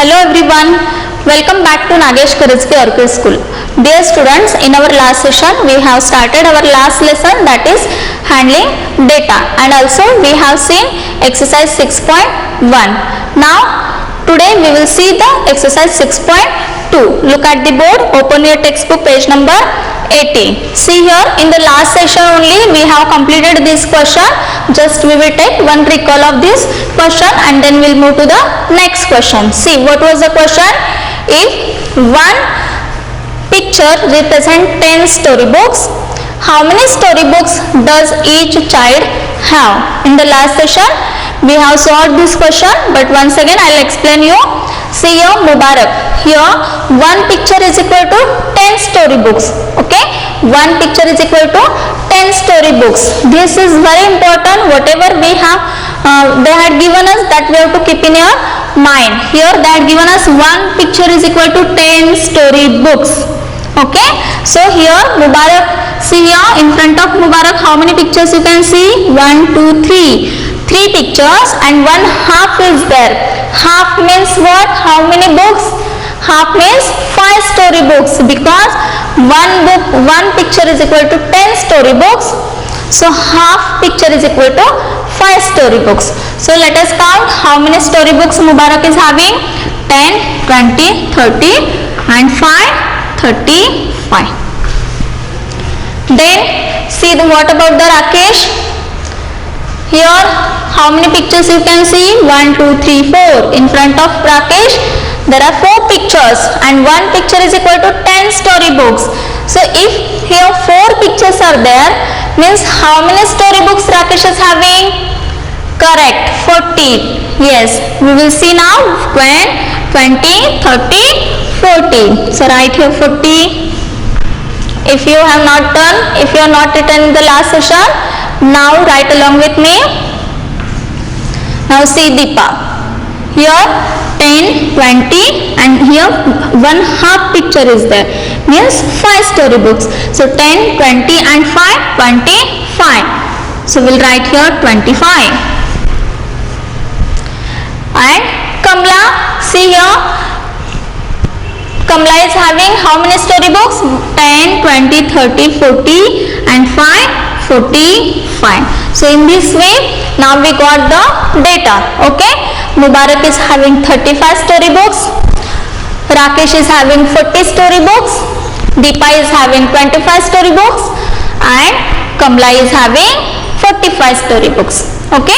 Hello everyone, welcome back to Nagesh Karajki Orchid School. Dear students, in our last session we have started our last lesson, that is handling data, and also we have seen exercise 6.1. Now today we will see the exercise 6.2. Look at the board, open your textbook page number 80. See here, in the last session only we have completed this question. Just we will take one recall of this question and then we'll move to the next question. See, what was the question? If one picture represents 10 storybooks, how many storybooks does each child have? In the last session we have solved this question, but once again I will explain you. See here, Mubarak, here one picture is equal to 10 storybooks. Okay, one picture is equal to 10 storybooks. This is very important. Whatever we have they had given us, that we have to keep in your mind. Here they had given us one picture is equal to 10 storybooks. Okay, so here Mubarak, see here in front of Mubarak how many pictures you can see? 1, 2, 3. 3 pictures and one half is there. Half means what? How many books? Half means 5 storybooks, because one picture is equal to 10 storybooks. So half picture is equal to 5 storybooks. So let us count how many storybooks Mubarak is having. 10, 20, 30 and 5, 35. Then see what about the Rakesh? Here how many pictures you can see? 1, 2, 3, 4. In front of Rakesh there are 4 pictures and one picture is equal to 10 storybooks. So if here 4 pictures are there, means how many storybooks Rakesh is having? Correct, 40. Yes, we will see now. 20, 30, 40. So write here 40. If you have not done, if you have not written in the last session, now write along with me. Now see Deepa. Here 10, 20 and here one half picture is there. Means 5 storybooks. So 10, 20 and 5, 25. So we'll write here 25. And Kamla, see here. Kamla is having how many storybooks? 10, 20, 30, 40 and 5, 45. So in this way now we got the data. Okay, Mubarak is having 35 storybooks, Rakesh is having 40 storybooks, Deepa is having 25 storybooks and Kamla is having 45 storybooks. Okay,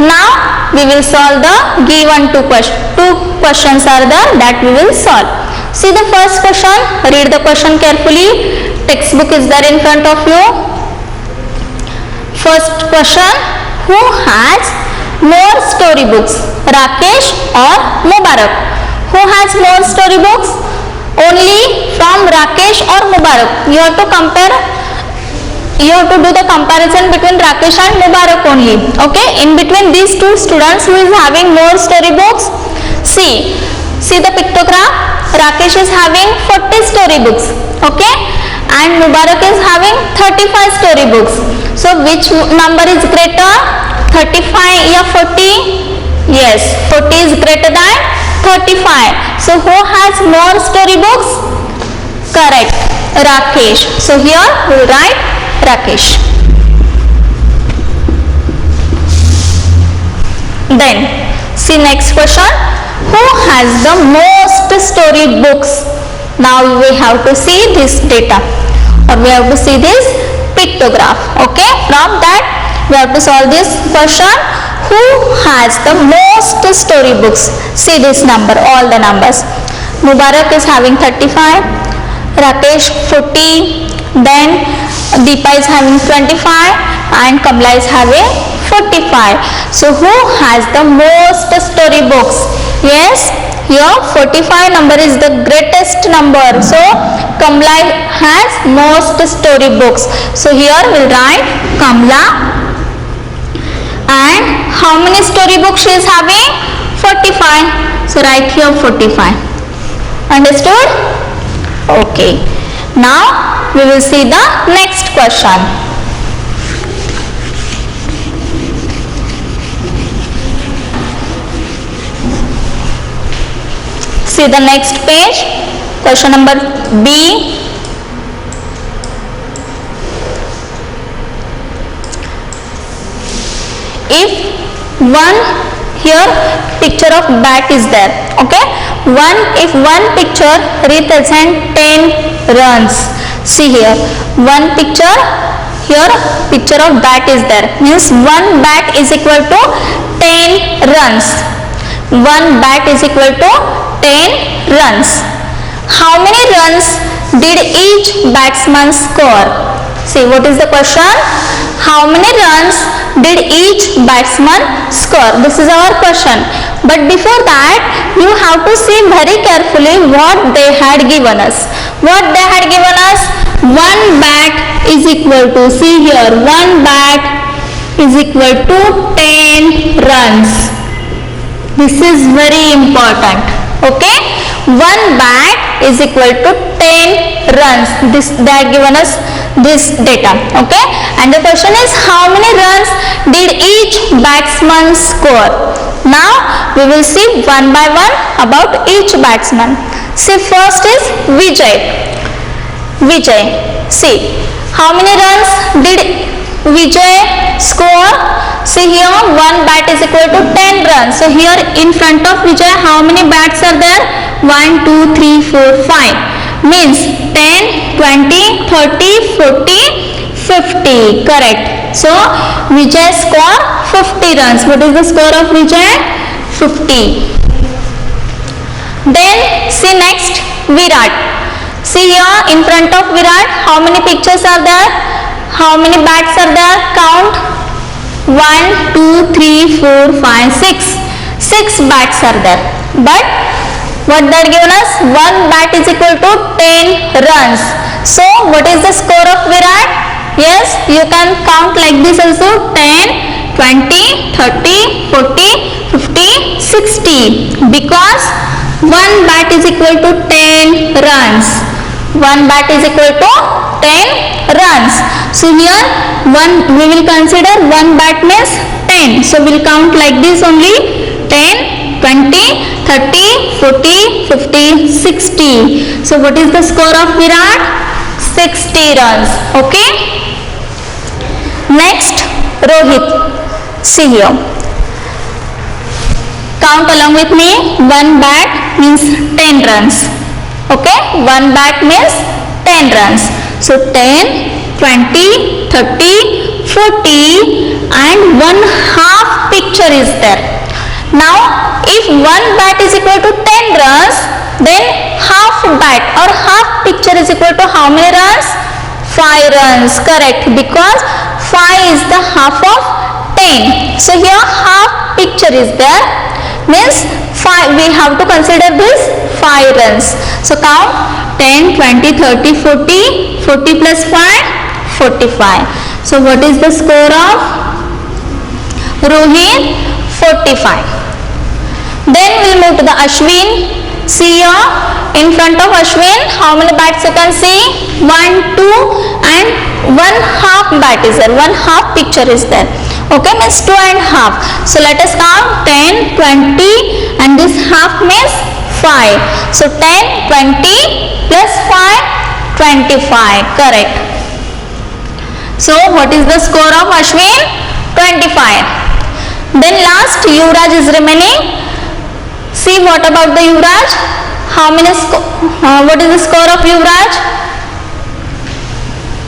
now we will solve the given two questions are there that we will solve. See the first question, read the question carefully. Textbook is there in front of you. First question, who has more storybooks, Rakesh or Mubarak? Who has more storybooks? Only from Rakesh or Mubarak. You have to compare, you have to do the comparison between Rakesh and Mubarak only. Okay, in between these two students, who is having more storybooks? See the pictogram. Rakesh is having 40 storybooks. Okay, and Mubarak is having 35 storybooks. So which number is greater? 35 or 40? Yes, 40 is greater than 35. So who has more storybooks? Correct, Rakesh. So here we will write Rakesh. Then see next question, who has the most storybooks? Now we have to see this data, or we have to see this pictograph. Okay, from that we have to solve this question, who has the most storybooks? See this number, all the numbers. Mubarak is having 35, Rakesh 40, then Deepa is having 25 and Kamla is having 45. So who has the most storybooks? Yes, here 45 number is the greatest number. So Kamla has most storybooks. So here we'll write Kamla. And how many storybooks she is having? 45. So write here 45. Understood? Okay. Now we will see the next question. See the next page, question number B. If one here picture of bat is there, okay, if one picture represent 10 runs, see here one picture, here picture of bat is there, means one bat is equal to 10 runs. One bat is equal to 10 runs. How many runs did each batsman score? See, what is the question? How many runs did each batsman score? This is our question. But before that, you have to see very carefully what they had given us. What they had given us? One bat is equal to, see here, one bat is equal to 10 runs. This is very important. Okay? One bat is equal to 10 runs. They have given us this data. Okay? And the question is, how many runs did each batsman score? Now we will see one by one about each batsman. See, first is Vijay. See, how many runs did Vijay score? See here, one bat is equal to 10 runs. So here in front of Vijay, how many bats are there? 1, 2, 3, 4, 5. Means 10, 20, 30, 40, 50. Correct. So Vijay score 50 runs. What is the score of Vijay? 50. Then see next, Virat. See here in front of Virat, how many pictures are there? How many bats are there? Count. 1, 2, 3, 4, 5, 6. 6 bats are there. But what they are given us? One bat is equal to 10 runs. So what is the score of Virat? Yes, you can count like this also. 10, 20, 30, 40, 50, 60. Because one bat is equal to 10 runs. One bat is equal to 10 runs. So here we will consider one bat means 10. So we will count like this only. 10, 20, 30, 40, 50, 60. So what is the score of Virat? 60 runs. Okay. Next, Rohit. See here. Count along with me. One bat means 10 runs. Okay. One bat means 10 runs. So 10, 20, 30, 40 and one half picture is there. Now if one bat is equal to 10 runs, then half bat or half picture is equal to how many runs? 5 runs. Correct. Because 5 is the half of 10. So here half picture is there. Means 5, we have to consider this 5 runs. So count 10, 20, 30, 40, 40 plus 5, 45. So what is the score of Rohit? 45. Then we'll move to the Ashwin. See here in front of Ashwin, how many bats you can see? 1, 2 and one half bat is there. One half picture is there. Okay, means 2 and half. So let us count 10, 20 and this half means 5. So 10, 20 plus 5, 25. Correct. So what is the score of Ashwin? 25. Then last Yuvraj is remaining. See what about the Yuvraj? How many what is the score of Yuvraj?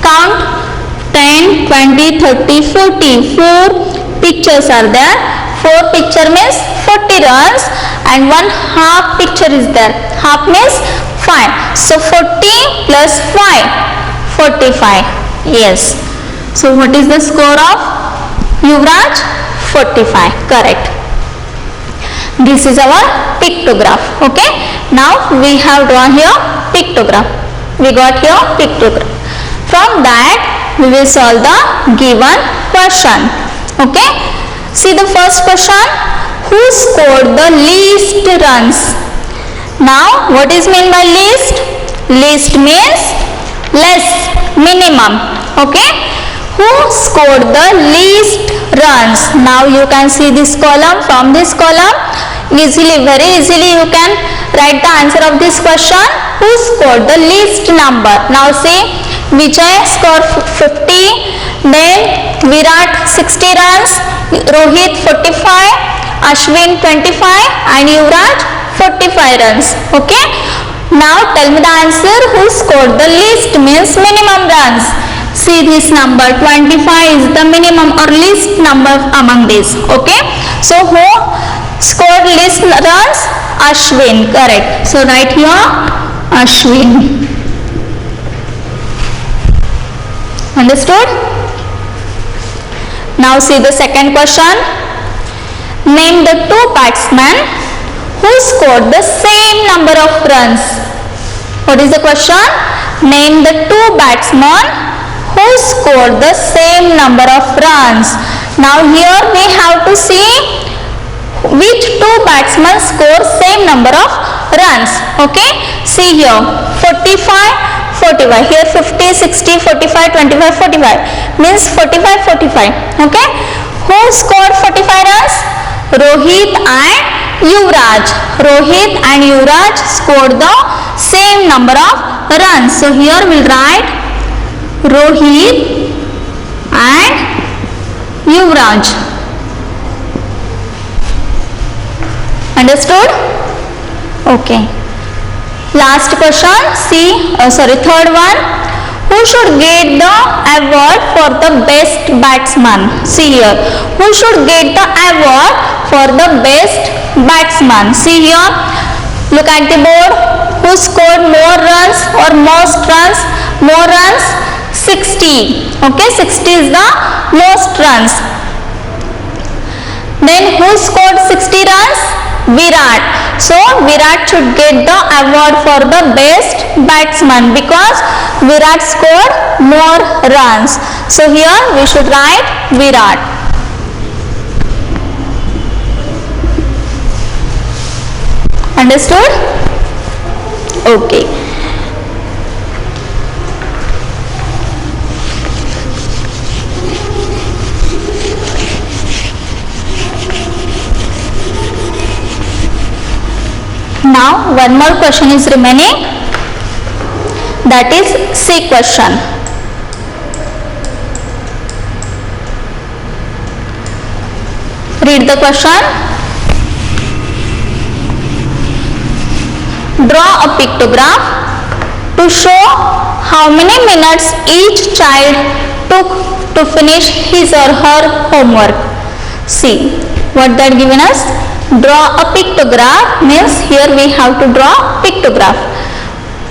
Count 10, 20, 30, 40. 4 pictures are there. 4 picture means 40 runs and one half picture is there. Half means 5. So 40 plus 5, 45. Yes. So what is the score of Yuvraj? 45. Correct. This is our pictograph. Okay. Now we have drawn here pictograph. We got here pictograph. From that we will solve the given question. Okay. See the first question. Who scored the least runs? Now what is meant by least? Least means less, minimum. Okay. Who scored the least runs? Now you can see this column. From this column easily, very easily you can write the answer of this question. Who scored the least number? Now see, Vijay scored 50, then Virat 60 runs, Rohit 45, Ashwin 25 and Yuvraj 45 runs. Okay, now tell me the answer. Who scored the least means minimum runs. See this number 25 is the minimum or least number among these. Okay, so who scored least runs? Ashwin, correct. So write here Ashwin. Understood? Now see the second question. Name the two batsmen who scored the same number of runs. What is the question? Name the two batsmen who scored the same number of runs. Now here we have to see which two batsmen score same number of runs. Okay, see here 45, 45, here 50, 60, 45, 25, 45 means 45, 45. Okay, who scored 45 runs? Rohit and Yuvraj. Rohit and Yuvraj scored the same number of runs. So here we'll write Rohit and Yuvraj. Understood? Okay. Last question. Third one. Who should get the award for the best batsman? See here. Who should get the award for the best batsman? See here. Look at the board. Who scored more runs or most runs? More runs? 60. Okay, 60 is the most runs. Then who scored 60 runs? Virat. So Virat should get the award for the best batsman because Virat scored more runs. So here we should write Virat. Understood? Okay. Now one more question is remaining, that is C question. Read the question. Draw a pictograph to show how many minutes each child took to finish his or her homework. See what that given us. Draw a pictograph means here we have to draw pictograph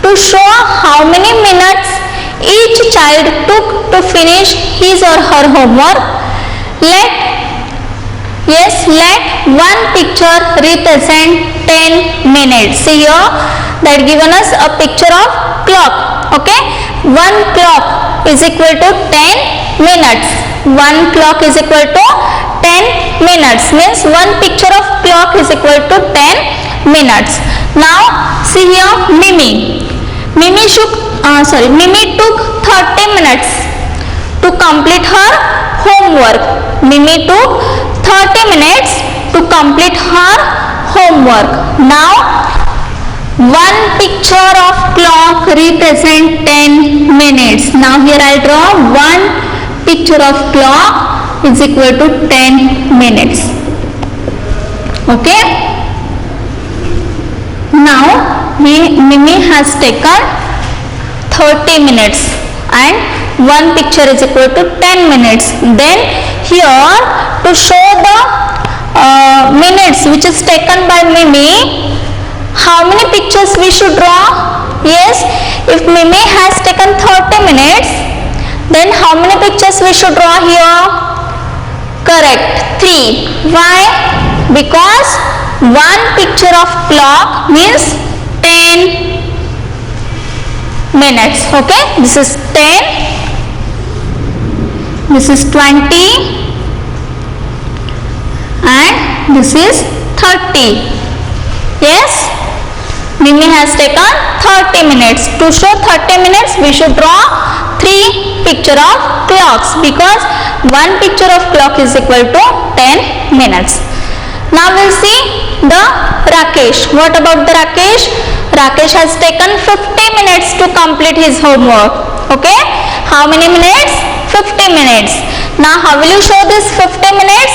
to show how many minutes each child took to finish his or her homework. Let one picture represent 10 minutes. See here that given us a picture of clock. Okay, one clock is equal to 10 minutes. One clock is equal to 10 minutes means one picture of clock is equal to 10 minutes. Now see here Mimi took 30 minutes to complete her homework. Mimi took 30 minutes to complete her homework. Now one picture of clock represent 10 minutes. Now here I draw one picture of clock is equal to 10 minutes. Okay. Now Mimi has taken 30 minutes and one picture is equal to 10 minutes. Then here to show the minutes which is taken by Mimi, how many pictures we should draw? Yes, if Mimi has taken 30 minutes, then how many pictures we should draw here? Correct, 3. Why? Because one picture of clock means 10 minutes. Okay, this is 10, this is 20 and this is 30. Yes, Mimi has taken 30 minutes. To show 30 minutes we should draw 3 picture of clocks because one picture of clock is equal to 10 minutes. Now we'll see the Rakesh. What about the Rakesh? Rakesh has taken 50 minutes to complete his homework. Okay, how many minutes? 50 minutes. Now how will you show this 50 minutes?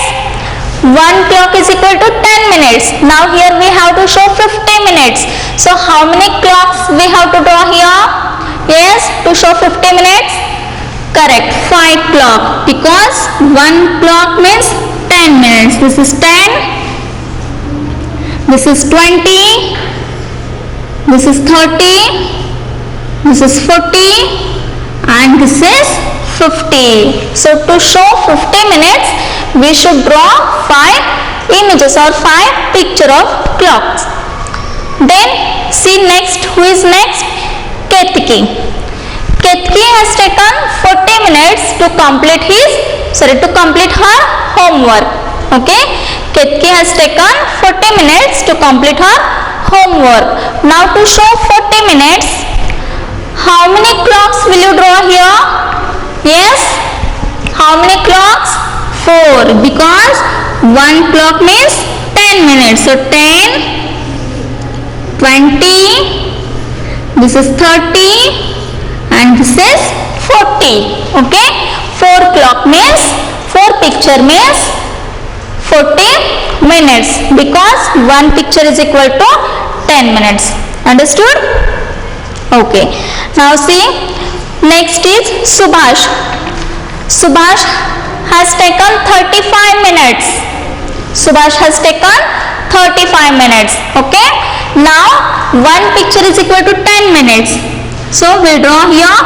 1 clock is equal to 10 minutes. Now here we have to show 50 minutes. So how many clocks we have to draw here? Yes, to show 50 minutes? Correct, 5 clock, because 1 clock means 10 minutes. This is 10, this is 20, this is 30, this is 40, and this is 50. So to show 50 minutes, we should draw 5 images or 5 picture of clocks. Then see next, who is next? Ketki. Ketki has taken 40 minutes to complete her homework. Okay, Ketki has taken 40 minutes to complete her homework. Now to show 40 minutes, how many clocks will you draw here? Yes, how many clocks? 4, because 1 clock means 10 minutes. So 10, 20, this is 30, and this is 40. Okay, 4 clock means 4 picture means 40 minutes, because 1 picture is equal to 10 minutes. Understood? Okay, now see, next is Subhash. Subhash has taken 35 minutes. Subhash has taken 35 minutes. Okay, now 1 picture is equal to 10 minutes. So we'll draw here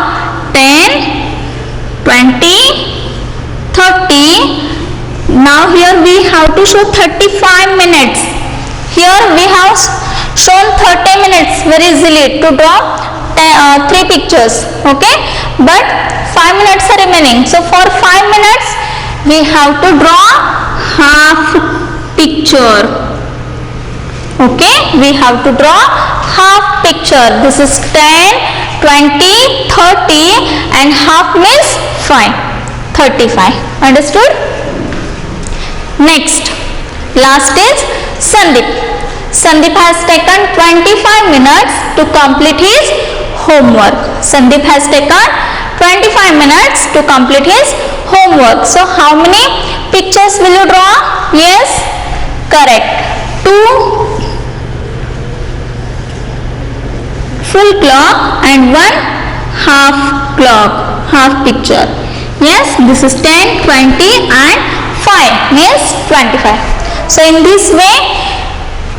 10, 20, 30. Now here we have to show 35 minutes. Here we have shown 30 minutes very easily to draw 3 pictures. Okay, but 5 minutes are remaining. So for 5 minutes we have to draw half picture. Okay, we have to draw half picture. This is 10, 20, 30, and half means 5, 35. Understood? Next, last is Sandeep. Sandeep has taken 25 minutes to complete his homework. Sandeep has taken 25 minutes to complete his homework. So how many pictures will you draw? Yes, correct, 2 full clock and 1 half clock, half picture. Yes, this is 10, 20, and 5 means 25. So in this way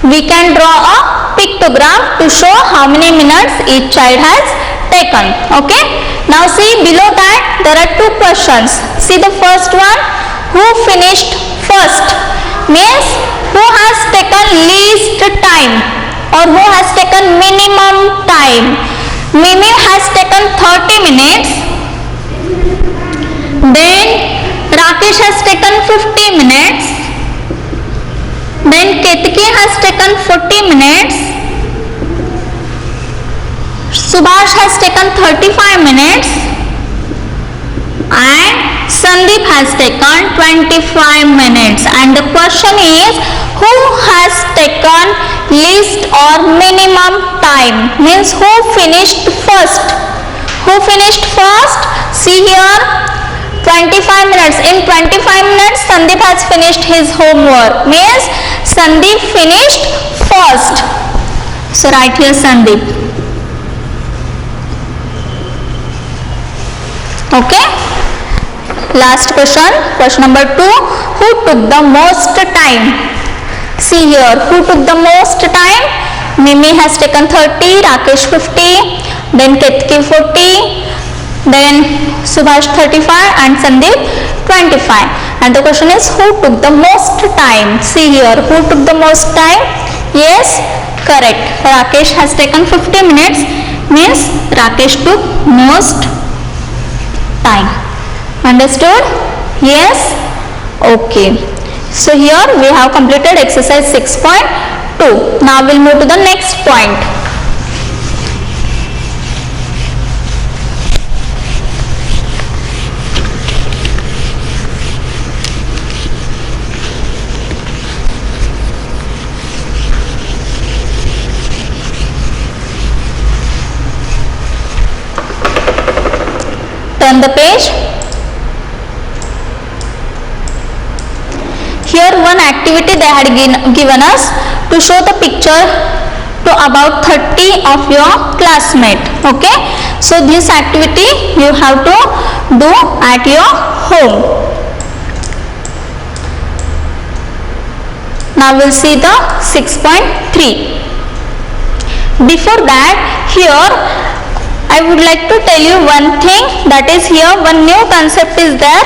we can draw a pictogram to show how many minutes each child has taken. Okay, now see below that there are 2 questions. See the first one, who finished first, means who has taken least time or who has taken minimum time. Mimi has taken 30 minutes, then Rakesh has taken 50 minutes, then Ketki has taken 40 minutes, Subhash has taken 35 minutes, and Sandeep has taken 25 minutes. And the question is, who has taken least or minimum time, means who finished first. Who finished first? See here, 25 minutes. In 25 minutes Sandeep has finished his homework, means Sandeep finished first. So write here Sandeep. Okay, last question, question number 2, who took the most time? See here, who took the most time? Mimi has taken 30, Rakesh 50, then Ketki 40, then Subhash 35, and Sandeep 25. And the question is, who took the most time? See here, who took the most time? Yes, correct, Rakesh has taken 50 minutes, means Rakesh took most time. Understood? Yes? Okay. So here we have completed exercise 6.2. Now we'll move to the next point. Turn the page. Here one activity they had given us to show the picture to about 30 of your classmates. Okay, so this activity you have to do at your home. Now we'll see the 6.3. Before that, here I would like to tell you one thing, that is here one new concept is there,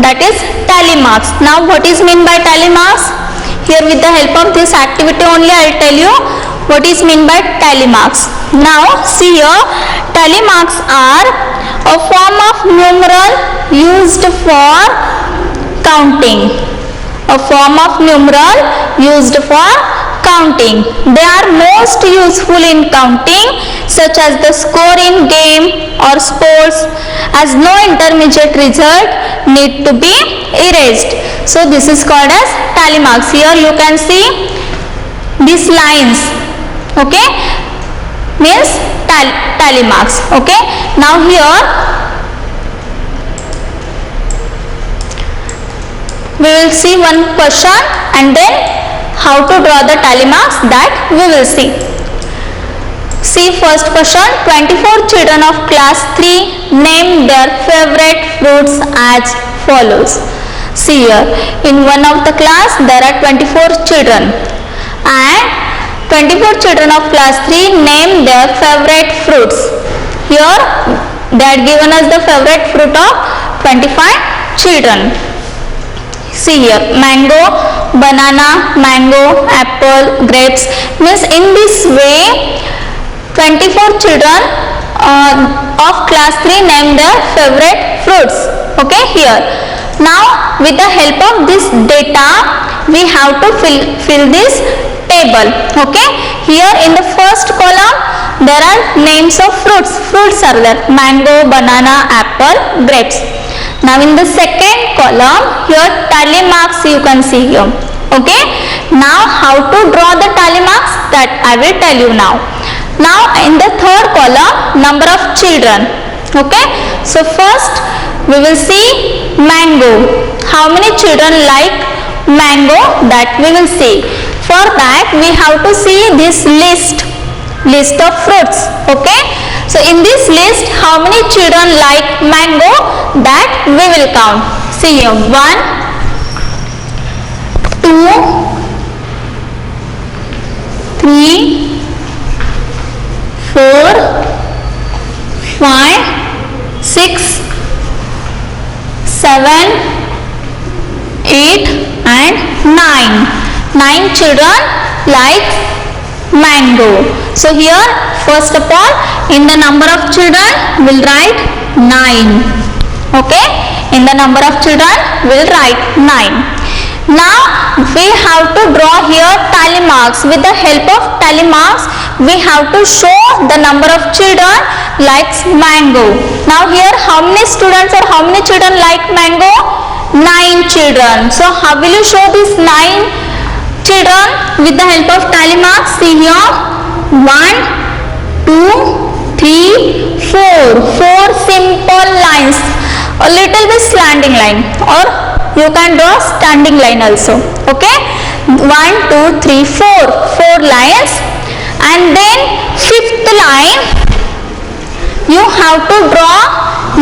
that is tally marks. Now what is mean by tally marks? Here with the help of this activity only I will tell you what is mean by tally marks. Now see here, tally marks are a form of numeral used for counting. A form of numeral used for counting. They are most useful in counting, such as the score in game or sports, as no intermediate result need to be erased. So this is called as tally marks. Here you can see these lines. Okay, means tally marks. Okay, now here we will see one question and then how to draw the tally marks, that we will see. See first question, 24 children of class 3 name their favorite fruits as follows. See here, in one of the class there are 24 children and 24 children of class 3 name their favorite fruits. Here they had given us the favorite fruit of 25 children. See here, mango, banana, mango, apple, grapes. Means in this way 24 children of class 3 name their favorite fruits. Okay, here. Now with the help of this data we have to fill this table. Okay, here in the first column there are names of fruits. Fruits are there, mango, banana, apple, grapes. Now in the second column here tally marks you can see here. Okay, now how to draw the tally marks, that I will tell you now. Now in the third column number of children. Okay, so first we will see mango. How many children like mango, that we will see. For that we have to see this list of fruits. Okay, so in this list how many children like mango, that we will count. See here, 1, 2, 3, 4, 5, 6, 7, 8 and 9. 9 children like mango. So here first of all in the number of children we'll write 9. Okay, in the number of children we'll write 9. Now we have to draw here tally marks. With the help of tally marks we have to show the number of children likes mango. Now here how many students or how many children like mango? 9 children. So how will you show this 9 children with the help of tally marks? See here, 1, 2, 3, 4. 4 simple lines, a little bit slanting line, or you can draw standing line also. Okay, 1, 2, 3, 4 lines, and then fifth line you have to draw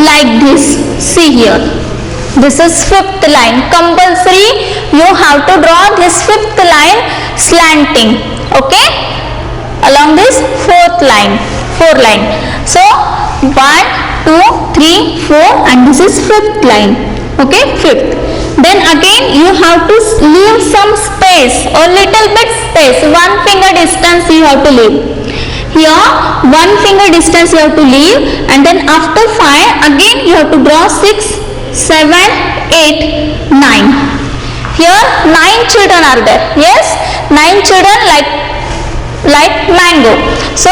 like this. See here, this is fifth line. Compulsory you have to draw this fifth line slanting. Okay, along this fourth line. So 1, 2, 3, 4 and this is fifth line. Okay, fifth. Then again you have to leave some space, or little bit space, 1 finger distance you have to leave. Here 1 finger distance you have to leave, and then after 5 again you have to draw 6, 7, 8, 9. Here 9 children are there. Yes, 9 children like mango. So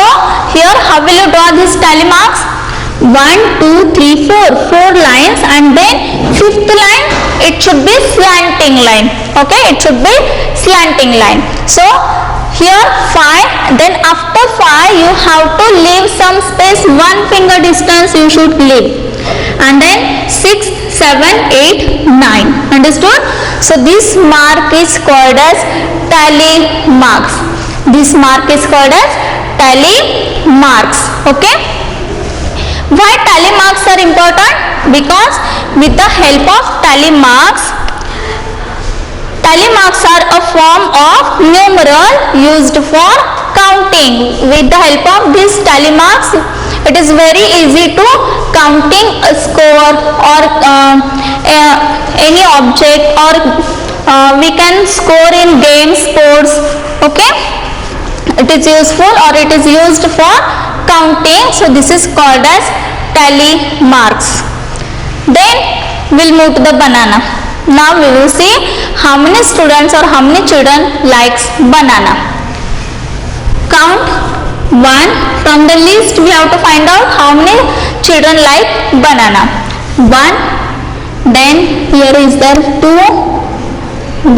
here how will you draw these tally marks? 1, 2, 3, 4 lines, and then fifth line it should be slanting line. Okay, it should be slanting line. So here 5, then after 5 you have to leave some space, 1 finger distance you should leave, and then 6, 7, 8, 9. Understood? So this mark is called as tally marks. This mark is called as tally marks. Okay? Why tally marks are important? Because with the help of tally marks are a form of numeral used for counting. With the help of these tally marks, it is very easy to counting a score or any object, or we can score in games, sports. Okay, it is useful, or it is used for counting. So this is called as tally marks. Then we'll move to the banana. Now we will see how many students or how many children likes banana. Count 1. From the list we have to find out how many children like banana. 1. Then here is there 2.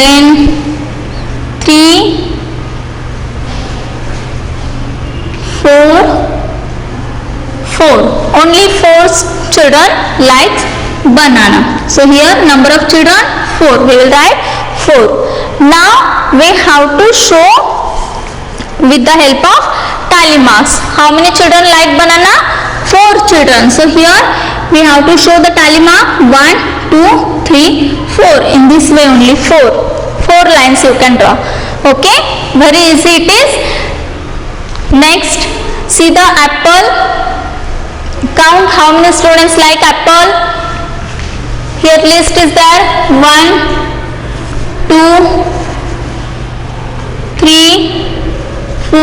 Then 3, 4. Only 4 children likes banana. So here number of children 4. We will write 4. Now we have to show with the help of tally marks how many children like banana. 4 children. So here we have to show the tally mark 1, 2, 3, 4. In this way only 4 lines you can draw. Okay, very easy it is. Next, see the apple. Count how many students like apple. Here list is there 1, 2, 3, 4,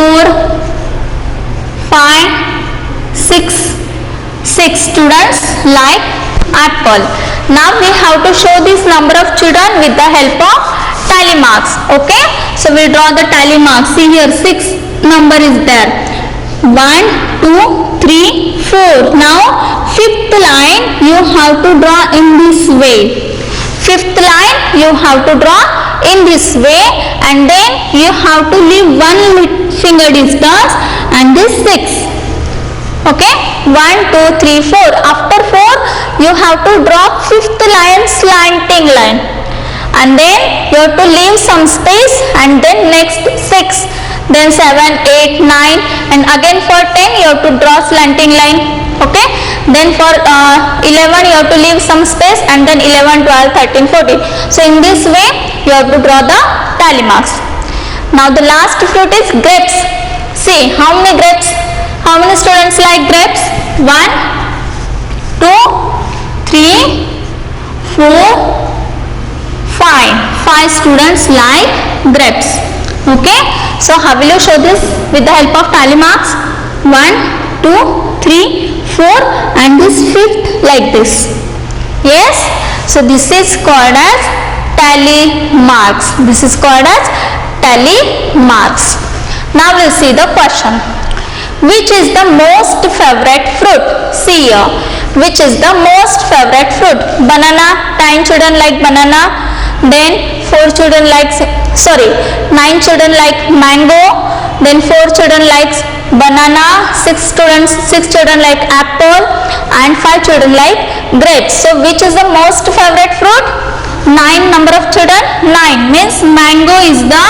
5, 6 students like apple. Now we have to show this number of children with the help of tally marks. Okay, so we draw the tally marks. See here 6 number is there. 1, 2, 3, 4. Now 5th line you have to draw in this way. 5th line you have to draw in this way, and then you have to leave one finger distance and this 6. Okay, 1, 2, 3, 4. After 4 you have to draw 5th line slanting line, and then you have to leave some space, and then next 6, then 7, 8, 9, and again for 10 you have to draw slanting line. Okay, then for 11 you have to leave some space, and then 11, 12, 13, 14. So in this way you have to draw the tally marks. Now the last fruit is grapes. See how many grapes, how many students like grapes. 1, 2, 3, 4, 5 students like grapes. Okay, so how will you show this? With the help of tally marks. 1, 2, 3, 4, and this 5th like this. Yes, so this is called as tally marks. This is called as tally marks. Now we'll see the question. Which is the most favorite fruit? See here, which is the most favorite fruit? Banana. 9 children like banana. Then 9 children like mango. Then 4 children like banana. 6 children like apple, and 5 children like grapes. So which is the most favorite fruit? 9 number of children. 9 means mango is the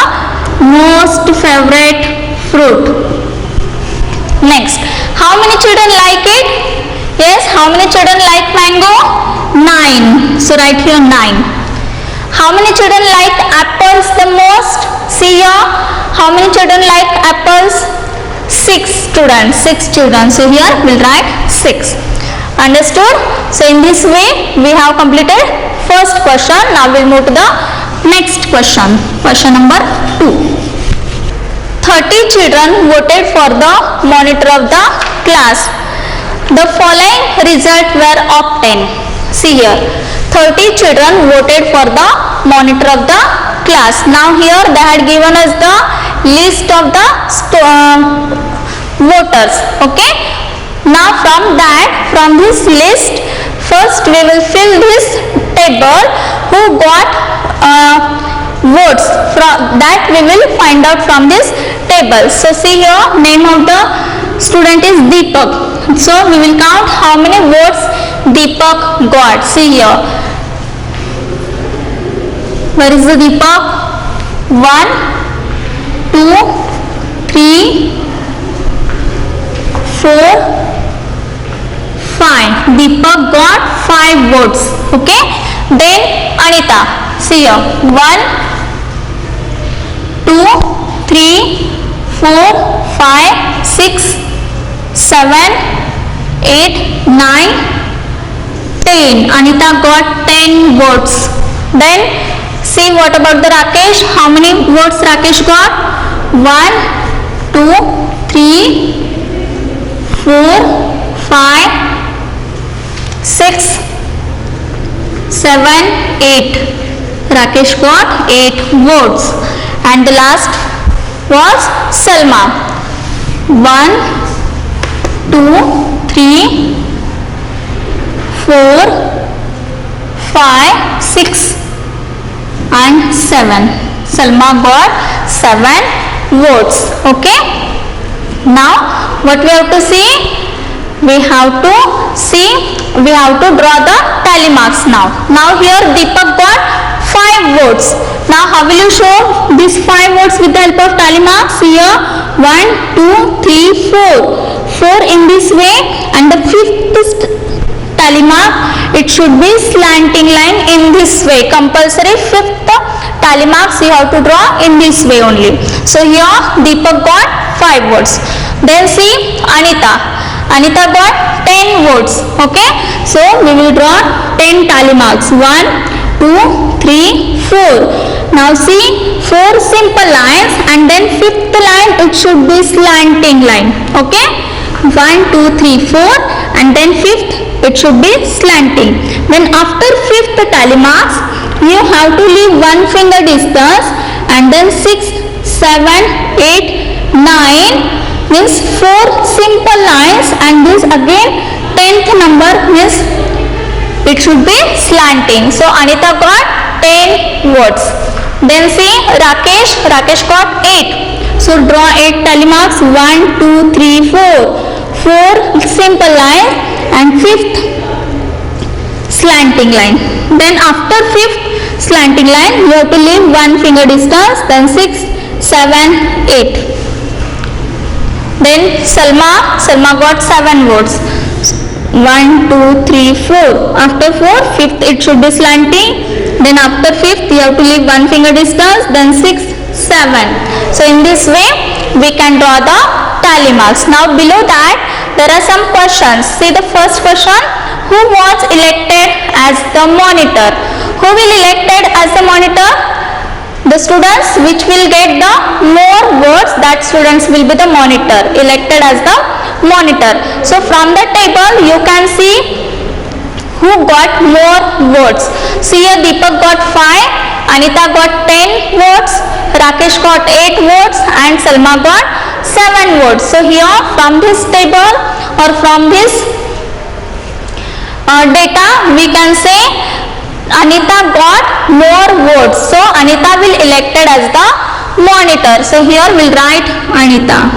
most favorite fruit. Next, how many children like it? Yes, how many children like mango? 9. So write here 9. How many children like apples the most? See here, how many children like apples? 6 students. 6 children. So here we'll write 6. Understood? So in this way we have completed first question. Now we'll move to the next question. Question number 2. 30 children voted for the monitor of the class. The following results were obtained. See here, 30 children voted for the monitor of the class. Now here they had given us the list of the voters. Okay. Now from this list, first we will fill this table who got votes. From that we will find out from this table. So see here, name of the student is Deepak. So we will count how many votes Deepak got? See here. Where is the Deepak? 1, 2, 3, 4, 5. Deepak got 5 votes. Okay. Then Anita. See here. 1, 2, 3, 4, 5, 6, 7, 8, 9, 10. Anita got 10 votes. Then see what about the Rakesh? How many votes Rakesh got? 1, 2, 3, 4, 5, 6, 7, 8. Rakesh got 8 votes. And the last was Salma. 1, 2, 3, 4, 5, 6 and 7. Salma got 7 votes. Okay. Now what we have to see? We have to draw the tally marks now. Now here Deepak got 5 votes. Now how will you show these 5 votes with the help of tally marks? Here 1, 2, 3, 4. 4 in this way, and the fifth tally mark, it should be slanting line in this way. Compulsory fifth tally marks you have to draw in this way only. So here Deepak got 5 votes. Then see Anita. Anita got 10 votes. Okay. So we will draw 10 tally marks. 1, 2, 3, 4. Now see 4 simple lines, and then fifth line it should be slanting line. Okay. 1, 2, 3, 4, and then fifth it should be slanting. Then after fifth tally marks, you have to leave 1 finger distance, and then 6, 7, 8, 9 means 4 simple lines, and this again 10th number means it should be slanting. So Anita got 10 votes. Then see Rakesh got 8. So draw 8 tally marks. 1, 2, 3, 4. 4 simple lines and fifth slanting line. Then after fifth slanting line you have to leave 1 finger distance. Then 6, 7, 8. Then Salma got 7 votes. 1, 2, 3, 4. After 4, fifth it should be slanting. Then after fifth you have to leave 1 finger distance. Then 6, 7. So in this way we can draw the tally marks. Now below that there are some questions. See the first question. Who was elected as the monitor? Who will elected as the monitor? The students which will get the more votes, that students will be the monitor, elected as the monitor. So from the table you can see who got more votes. See here Deepak got 5, Anita got 10 votes, Rakesh got 8 votes, and Salma got 7 votes. So here from this table or from this data we can say Anita got more votes. So Anita will elected as the monitor. So here we'll write Anita.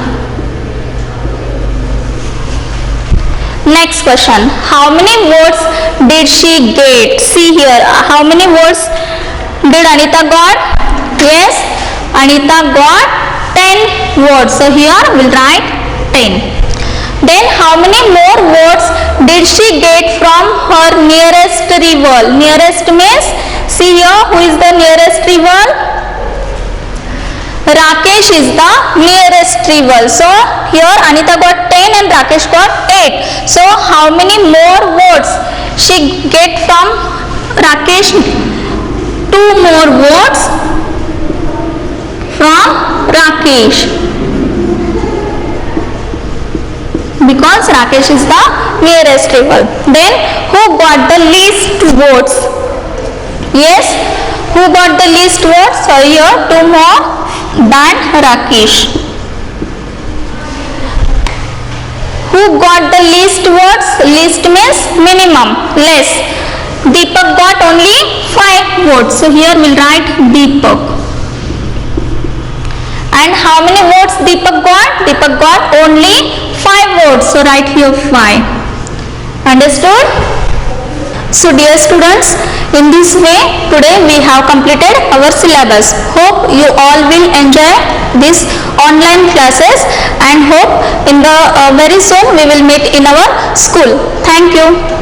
Next question. How many votes did she get? See here. How many votes did Anita got? Yes, Anita got 10 votes. So here we'll write 10. Then how many more votes did she get from her nearest rival? Nearest means, see here, who is the nearest rival? Rakesh is the nearest rival. So here Anita got 10 and Rakesh got 8. So how many more votes she get from Rakesh? 2 more votes from Rakesh, because Rakesh is the nearest rival. Then who got the least votes? Yes, who got the least votes? So here 2 more than Rakesh. Who got the least votes? Least means minimum, less. Deepak got only 5 votes. So here we'll write Deepak. And how many votes Deepak got? Deepak got only 5 votes. So write here 5. Understood? So dear students, in this way today we have completed our syllabus. Hope you all will enjoy this online classes and hope in the very soon we will meet in our school. Thank you.